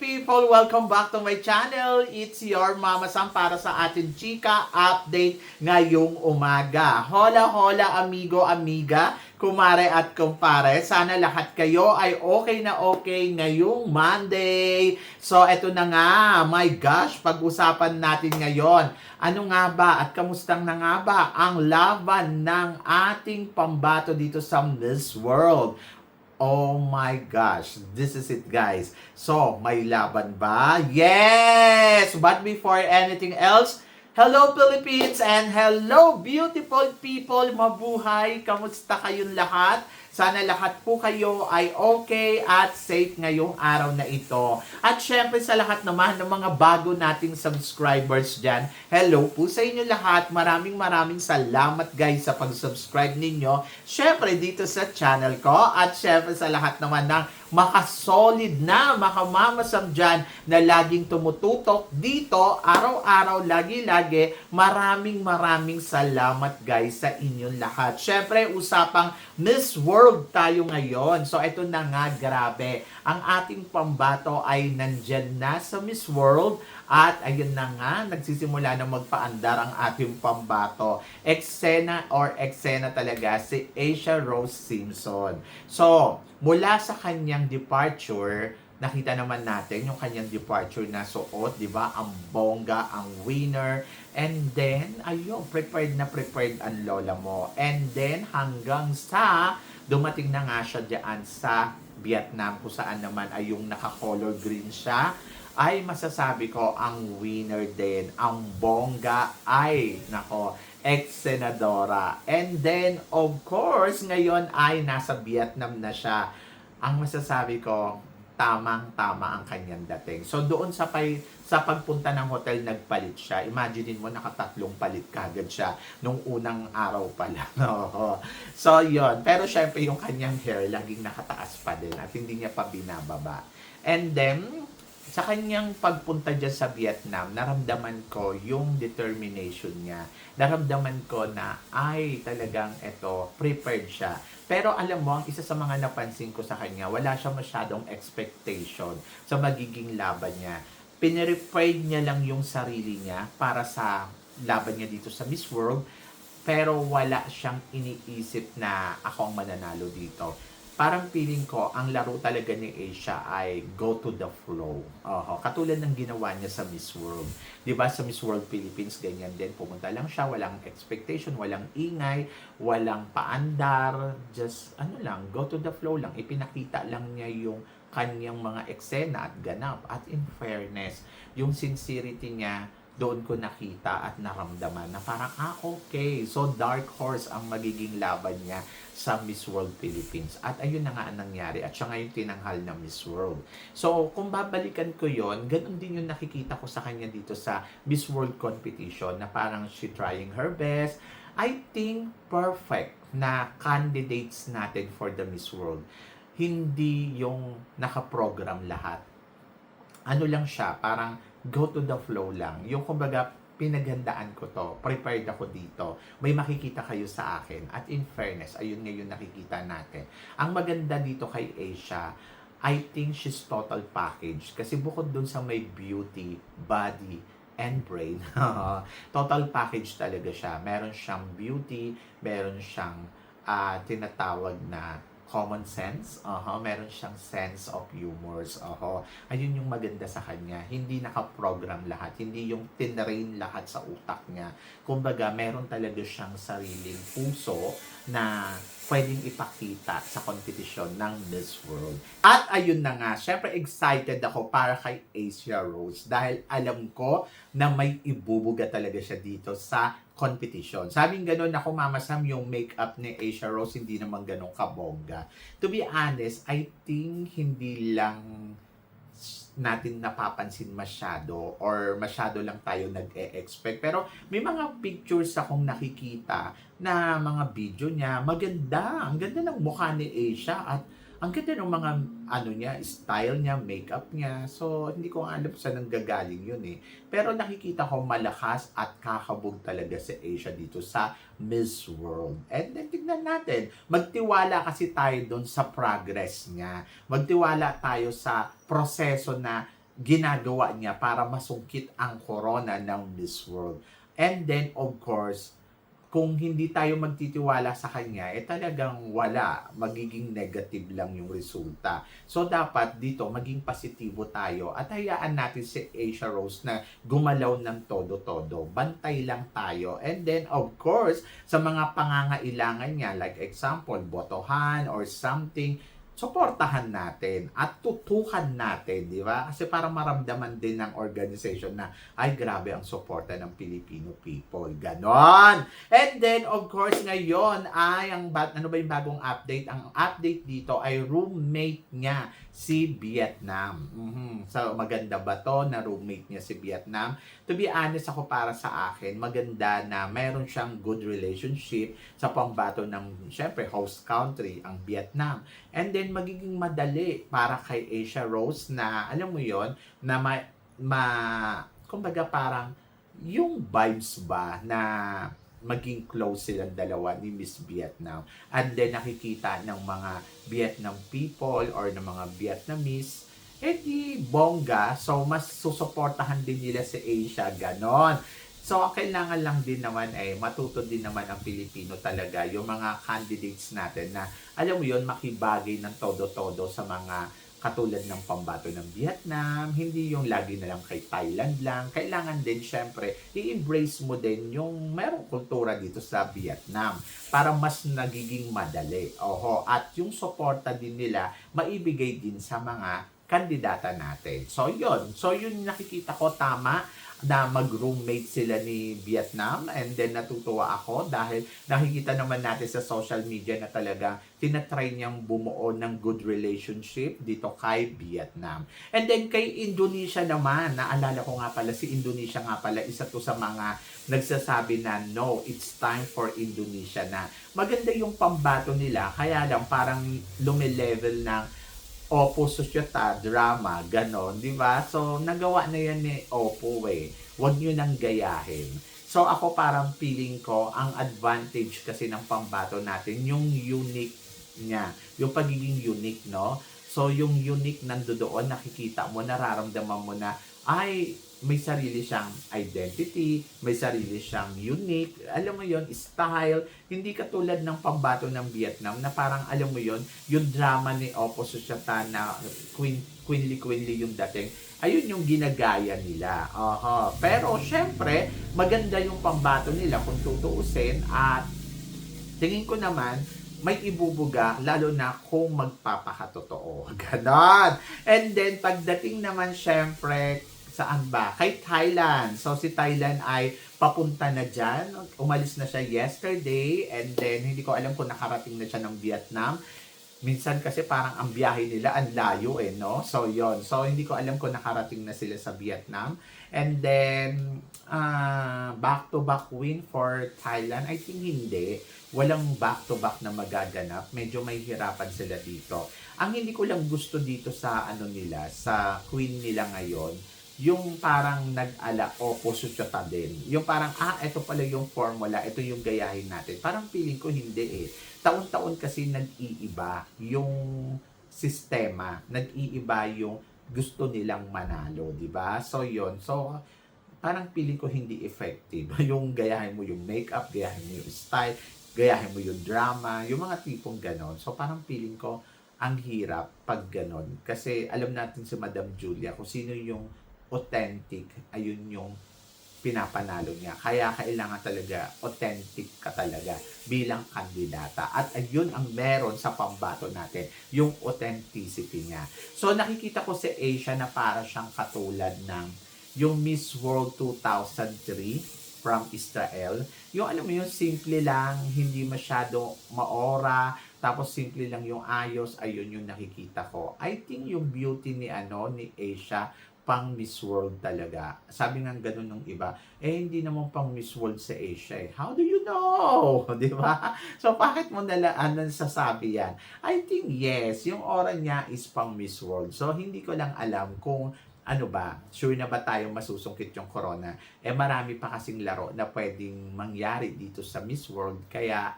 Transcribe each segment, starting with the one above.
people! Welcome back to my channel. It's your Mama Sam para sa ating chika update ngayong umaga. Hola, hola, amigo, amiga, kumare at kumpare. Sana lahat kayo ay okay na okay ngayong Monday. So, eto na nga. My gosh, pag-usapan natin ngayon. Ano nga ba at kamustang na nga ba ang laban ng ating pambato dito sa Miss World? Oh my gosh, this is it guys. So, may laban ba? Yes! But before anything else, hello Philippines and hello beautiful people! Mabuhay! Kamusta kayong lahat? Sana lahat po kayo ay okay at safe ngayong araw na ito. At syempre sa lahat naman ng mga bago nating subscribers dyan, hello po sa inyo lahat. Maraming salamat guys sa pag-subscribe ninyo. Syempre dito sa channel ko at syempre sa lahat naman ng makasolid na makamamasam dyan na laging tumututok dito araw-araw, lagi-lagi. Maraming salamat guys sa inyong lahat. Syempre usapang Miss World tayo ngayon. So ito na nga, grabe. Ang ating pambato ay nandyan na sa Miss World. At ayun na nga, nagsisimula na magpaandar ang ating pambato. Eksena talaga si Asia Rose Simpson. So, mula sa kanyang departure, nakita naman natin yung kanyang departure na suot, di ba? Ang bongga, ang winner. And then, ayun, prepared ang lola mo. And then, hanggang sa dumating na nga siya diyan sa Vietnam, kung saan naman ay yung naka-color green siya, ay masasabi ko ang winner din, ang bongga ay, nako, ex-senadora. And then, of course, ngayon ay nasa Vietnam na siya. Ang masasabi ko, tamang-tama ang kanyang dating. So, doon sa pagpunta ng hotel, nagpalit siya. Imaginein mo, nakatatlong palit kagad siya nung unang araw pa lang. So, yon. Pero syempre, yung kanyang hair, laging nakataas pa din at hindi niya pa binababa. And then, sa kanyang pagpunta dyan sa Vietnam, naramdaman ko yung determination niya. Naramdaman ko na ay talagang prepared siya. Pero alam mo, ang isa sa mga napansin ko sa kanya, wala siya masyadong expectation sa magiging laban niya. Pinirepared niya lang yung sarili niya para sa laban niya dito sa Miss World, pero wala siyang iniisip na ako ang mananalo dito. Parang feeling ko, ang laro talaga ni Asia ay go to the flow. Katulad ng ginawa niya sa Miss World. Diba sa Miss World Philippines, ganyan din. Pumunta lang siya, walang expectation, walang ingay, walang paandar. Just, go to the flow lang. Ipinakita lang niya yung kanyang mga eksena at ganap. At in fairness, yung sincerity niya, doon ko nakita at naramdaman na parang, okay. So, dark horse ang magiging laban niya sa Miss World Philippines. At ayun na nga ang nangyari. At siya ngayon tinanghal na Miss World. So, kung babalikan ko yon, ganun din yung nakikita ko sa kanya dito sa Miss World competition na parang she trying her best. I think perfect na candidates natin for the Miss World. Hindi yung nakaprogram lahat. Ano lang siya, parang go to the flow lang. Yung kumbaga, pinaghandaan ko to, prepared ako dito, may makikita kayo sa akin. At in fairness, ayun ngayon nakikita natin. Ang maganda dito kay Asia, I think she's total package. Kasi bukod dun sa may beauty, body, and brain, total package talaga siya. Meron siyang beauty, meron siyang tinatawag na common sense, meron siyang sense of humors, ayun yung maganda sa kanya, hindi nakaprogram lahat, hindi yung tinrain lahat sa utak niya, kumbaga meron talaga siyang sariling puso na pwedeng ipakita sa kompetisyon ng Miss World. At ayun na nga, syempre excited ako para kay Asia Rose dahil alam ko na may ibubuga talaga siya dito sa competition. Sabing ganun, ako mamasam yung makeup ni Asia Rose, hindi naman ganun kabongga. To be honest, I think hindi lang natin napapansin masyado or masyado lang tayo nag-e-expect. Pero may mga pictures akong nakikita na mga video niya, maganda. Ang ganda ng mukha ni Asia at ang ganda ng mga style niya, makeup niya. So, hindi ko alam saan nanggagaling yun eh. Pero nakikita ko malakas at kakabog talaga si Asia dito sa Miss World. And then, tignan natin. Magtiwala kasi tayo doon sa progress niya. Magtiwala tayo sa proseso na ginagawa niya para masungkit ang corona ng Miss World. And then, of course, kung hindi tayo magtitiwala sa kanya, talagang wala. Magiging negative lang yung resulta. So, dapat dito, maging positibo tayo at hayaan natin si Asia Rose na gumalaw ng todo-todo. Bantay lang tayo. And then, of course, sa mga pangangailangan niya, like example, botohan or something, suportahan natin at tutukan natin, di ba? Kasi para maramdaman din ng organization na, ay, grabe ang suporta ng Filipino people. Ganon! And then, of course, ngayon ay, ano ba yung bagong update? Ang update dito ay roommate niya, si Vietnam. So, maganda ba to na roommate niya si Vietnam? To be honest ako, para sa akin, maganda na mayroon siyang good relationship sa pambato ng, syempre, host country, ang Vietnam. And then, magiging madali para kay Asia Rose na, alam mo yon na kumbaga parang, yung vibes ba na maging close silang dalawa ni Miss Vietnam. And then nakikita ng mga Vietnam people or ng mga Vietnamese, di bongga. So, mas susuportahan din nila si Asia, ganon. So, kailangan lang din naman matuto din naman ang Pilipino talaga, yung mga candidates natin na, alam mo yun, makibagay ng todo-todo sa mga katulad ng pambato ng Vietnam, hindi yung lagi na lang kay Thailand lang. Kailangan din, syempre, i-embrace mo din yung merong kultura dito sa Vietnam para mas nagiging madali. At yung suporta din nila, maibigay din sa mga kandidata natin. So, yun. So, yun nakikita ko tama na mag-roommate sila ni Vietnam, and then natutuwa ako dahil nakikita naman natin sa social media na talaga tinatry niyang bumuo ng good relationship dito kay Vietnam. And then kay Indonesia naman, naalala ko nga pala, si Indonesia nga pala, isa to sa mga nagsasabi na no, it's time for Indonesia na. Maganda yung pambato nila, kaya lang parang lumilevel ng Oppo Societa, drama, ganon, di ba? So, nagawa na yan ni Oppo Huwag nyo nang gayahin. So, ako parang feeling ko, ang advantage kasi ng pambato natin, yung unique niya. Yung pagiging unique, no? So, yung unique nandoon, nakikita mo, nararamdaman mo na, ay, may sarili siyang identity, may sarili siyang unique, alam mo yon, style, hindi katulad ng pambato ng Vietnam na parang, alam mo yon, yung drama ni Oppo Societa na queenly yung dating, ayun yung ginagaya nila. Pero, syempre, maganda yung pambato nila kung tutuusin at tingin ko naman, may ibubuga, lalo na kung magpapakatotoo. Ganon! And then, pagdating naman, syempre, saan ba? Kay Thailand. So, si Thailand ay papunta na dyan. Umalis na siya yesterday. And then, hindi ko alam kung nakarating na siya ng Vietnam. Minsan kasi parang ang biyahe nila, ang layo no? So, yon. So, hindi ko alam kung nakarating na sila sa Vietnam. And then, back-to-back win for Thailand? I think hindi. Walang back-to-back na magaganap. Medyo may hirapan sila dito. Ang hindi ko lang gusto dito sa nila, sa queen nila ngayon, yung parang nag-ala opposite siya din. Yung parang, ito pala yung formula, ito yung gayahin natin. Parang feeling ko hindi Taon-taon kasi nag-iiba yung sistema, nag-iiba yung gusto nilang manalo, di ba? So, yon. So, parang feeling ko hindi effective. Yung gayahin mo yung makeup, gayahin mo yung style, gayahin mo yung drama, yung mga tipong ganon. So, parang feeling ko, ang hirap pag ganon. Kasi alam natin si Madam Julia kung sino yung authentic, ayun yung pinapanalo niya. Kaya kailangan talaga authentic ka talaga bilang kandidata. At ayun ang meron sa pambato natin, yung authenticity niya. So nakikita ko si Asia na para siyang katulad ng yung Miss World 2003 from Israel. Yung alam mo yung simple lang, hindi masyado maora, tapos simple lang yung ayos, ayun yung nakikita ko. I think yung beauty ni Asia pang Miss World talaga. Sabi nga ganun ng iba, hindi naman pang Miss World sa Asia How do you know? Di ba? So, bakit mo sasabi yan? I think yes, yung aura niya is pang Miss World. So, hindi ko lang alam kung sure na ba tayong masusungkit yung corona? Marami pa kasing laro na pwedeng mangyari dito sa Miss World, kaya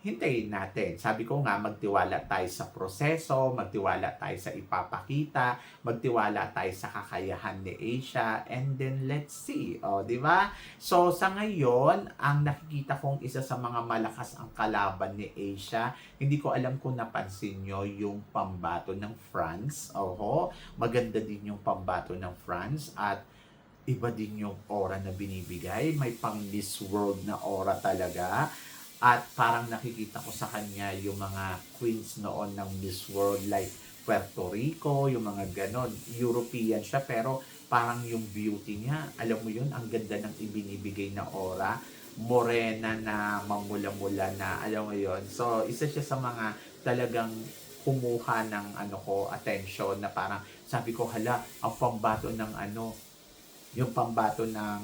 hintayin natin. Sabi ko nga, magtiwala tayo sa proseso, magtiwala tayo sa ipapakita, magtiwala tayo sa kakayahan ni Asia, and then let's see. O, di ba? So, sa ngayon, ang nakikita kong isa sa mga malakas ang kalaban ni Asia, hindi ko alam kung napansin nyo yung pambato ng France. Oho, maganda din yung pambato ng France at iba din yung aura na binibigay. May pang Miss World na aura talaga. At parang nakikita ko sa kanya yung mga queens noon ng Miss World like Puerto Rico, yung mga ganon. European siya pero parang yung beauty niya, alam mo yun, ang ganda ng ibinibigay na aura. Morena na mamula-mula na, alam mo yun. So, isa siya sa mga talagang kumuha ng attention na parang sabi ko, hala, ang pambato ng yung pambato ng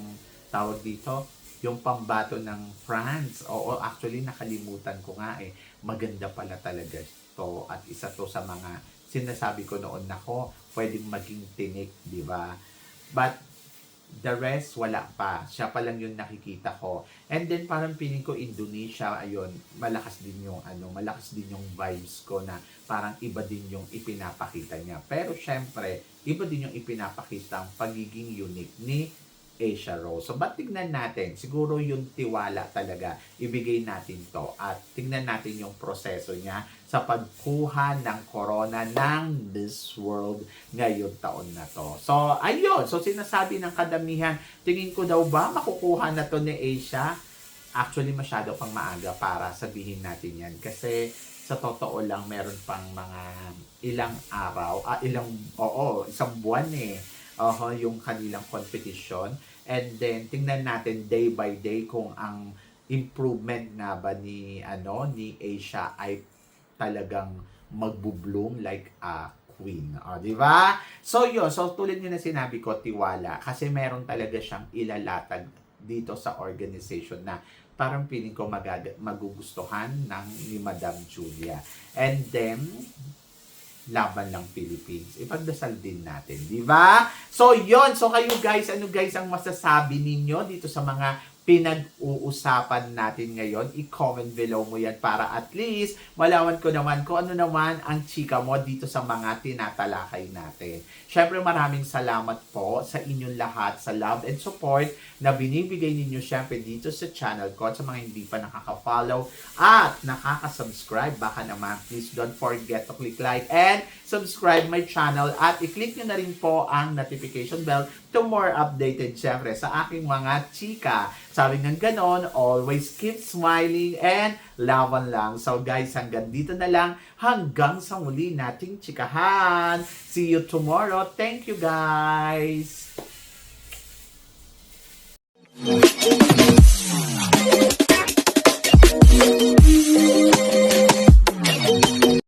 tawag dito, yung pambato ng France. Oo, actually nakalimutan ko nga maganda pala talaga to at isa to sa mga sinasabi ko noon nako, pwedeng maging tinik, di ba? But the rest wala pa. Siya pa lang yung nakikita ko. And then parang piling ko Indonesia, ayun, malakas din yung vibes ko na parang iba din yung ipinapakita niya. Pero syempre, iba din yung ipinapakita ang pagiging unique ni Asia Rose. So, ba't tignan natin? Siguro yung tiwala talaga, ibigay natin to. At tignan natin yung proseso niya sa pagkuha ng corona ng Miss World ngayong taon na to. So, ayun. So, sinasabi ng kadamihan, tingin ko daw ba makukuha na to ni Asia? Actually, masyado pang maaga para sabihin natin yan. Kasi, sa totoo lang, meron pang mga ilang araw, isang buwan yung kanilang competition. And then tingnan natin day by day kung ang improvement nga ba ni Asia ay talagang magbo-bloom like a queen. Di ba? So yun, so tulad niyo na sinabi ko, tiwala kasi meron talaga siyang ilalatag dito sa organization na parang feeling ko magugustuhan ni Madam Julia. And then laban lang Philippines. Ipagdasal din natin, di ba? So, yon. So, kayo guys, ano guys ang masasabi ninyo dito sa mga pinag-uusapan natin ngayon? I-comment below mo yan para at least malaman ko naman kung ano naman ang chika mo dito sa mga tinatalakay natin. Syempre, maraming salamat po sa inyong lahat sa love and support na binibigay ninyo syempre dito sa channel ko. Sa mga hindi pa nakaka-follow at nakaka-subscribe, baka naman please don't forget to click like and subscribe my channel at i-click nyo na rin po ang notification bell to more updated syempre sa aking mga chika. Sabi ng ganon, always keep smiling and laban lang. So guys, hanggang dito na lang. Hanggang sa muli nating chikahan. See you tomorrow. Thank you guys.